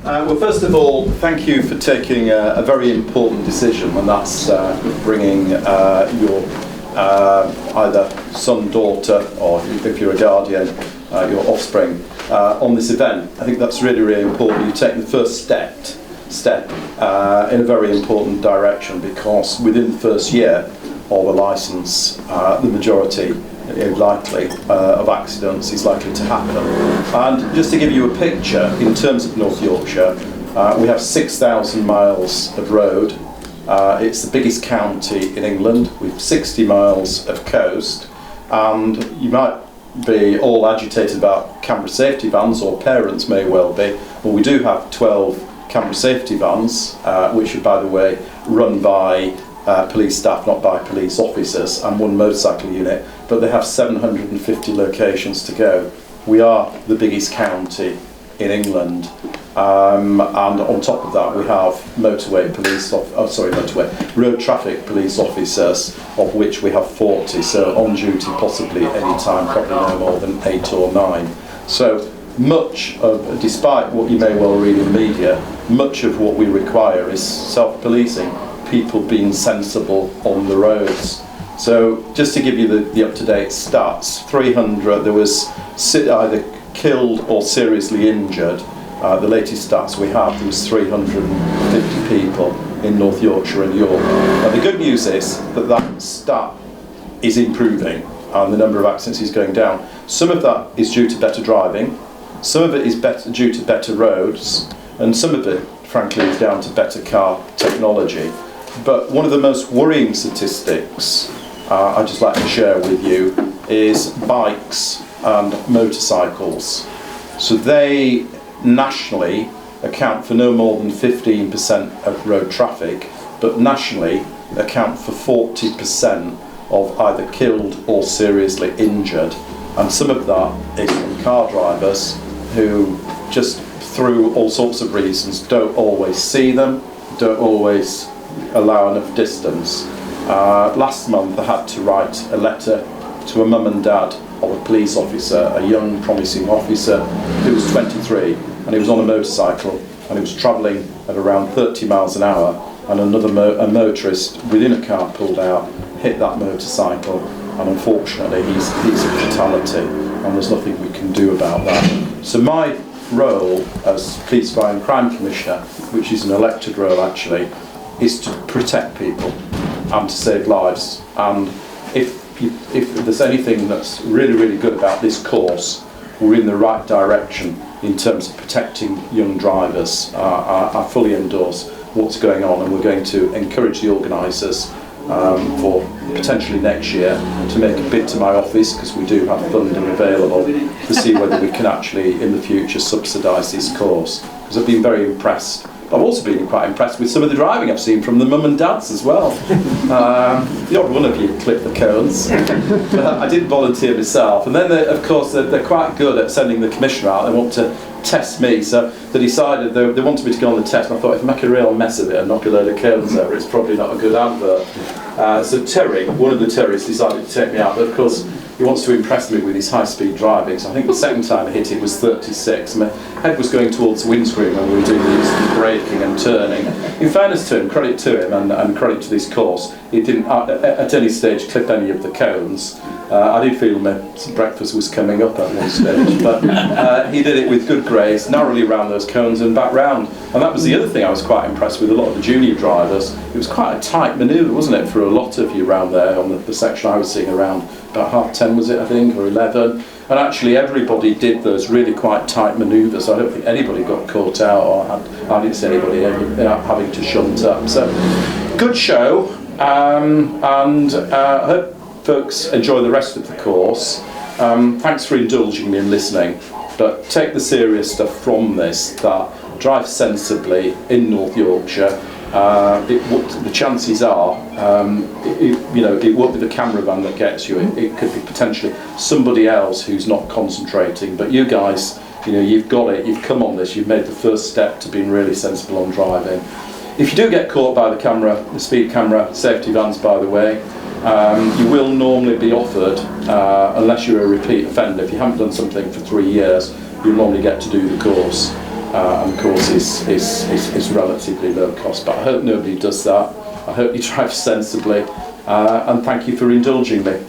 Well, first of all, thank you for taking a very important decision, and that's bringing your either son, daughter, or if you're a guardian, your offspring on this event. I think that's really, really important. You've taken the first step in a very important direction, because within the first year of a licence, the majority likely of accidents is likely to happen. And just to give you a picture, in terms of North Yorkshire, we have 6,000 miles of road. It's the biggest county in England. We've 60 miles of coast, and you might be all agitated about camera safety vans, or parents may well be. Well, we do have 12 camera safety vans, which are, by the way, run by police staff, not by police officers, and one motorcycle unit, but they have 750 locations to go. We are the biggest county in England, and on top of that we have road traffic police officers, of which we have 40, so on duty possibly any time, probably no more than 8 or 9. So much of, despite what you may well read in the media, much of what we require is self-policing, people being sensible on the roads. So just to give you the up-to-date stats, 300, there was either killed or seriously injured. The latest stats we have, there was 350 people in North Yorkshire and York. Now the good news is that stat is improving and the number of accidents is going down. Some of that is due to better driving, some of it is due to better roads, and some of it, frankly, is down to better car technology. But one of the most worrying statistics I'd just like to share with you is bikes and motorcycles. So they nationally account for no more than 15% of road traffic, but nationally account for 40% of either killed or seriously injured. And some of that is from car drivers who, just through all sorts of reasons, don't always see them, don't always allow enough distance. Last month I had to write a letter to a mum and dad of a police officer, a young promising officer who was 23, and he was on a motorcycle and he was travelling at around 30 miles an hour, and a motorist within a car pulled out, hit that motorcycle, and unfortunately he's a fatality, and there's nothing we can do about that. So my role as Police Fire and Crime Commissioner, which is an elected role actually, is to protect people and to save lives. And if there's anything that's really, really good about this course, we're in the right direction in terms of protecting young drivers. I fully endorse what's going on, and we're going to encourage the organisers for potentially next year to make a bid to my office, because we do have funding available, to see whether we can actually in the future subsidise this course, because I've been very impressed. I've also been quite impressed with some of the driving I've seen from the mum and dads as well. The odd one of you clip the cones. I did volunteer myself, and then of course they're quite good at sending the commissioner out. They want to test me, so they decided they wanted me to go on the test, and I thought if I make a real mess of it and knock a load of cones over, it's probably not a good advert. So Terry, one of the terrorists, decided to take me out, but of course he wants to impress me with his high-speed driving, so I think the second time I hit it was 36. My head was going towards the windscreen when we were doing the instant braking and turning. In fairness to him, credit to him, and credit to this course, he didn't at any stage clip any of the cones. I did feel my breakfast was coming up at one stage, but he did it with good grace, narrowly round those cones and back round. And that was the other thing I was quite impressed with. A lot of the junior drivers, it was quite a tight manoeuvre, wasn't it, for a lot of you around there on the section I was seeing around about 10:30 was it, I think, or 11. And actually everybody did those really quite tight manoeuvres. I don't think anybody got caught out, or I didn't see anybody having to shunt up. So good show, and I hope folks enjoy the rest of the course. Thanks for indulging me and listening, but take the serious stuff from this, that drive sensibly in North Yorkshire. The chances are, it won't be the camera van that gets you. It could be potentially somebody else who's not concentrating. But you guys, you've got it. You've come on this. You've made the first step to being really sensible on driving. If you do get caught by the speed camera safety vans, by the way, you will normally be offered, unless you're a repeat offender. If you haven't done something for 3 years, you'll normally get to do the course. and of course is relatively low cost. But I hope nobody does that. I hope you drive sensibly, and thank you for indulging me.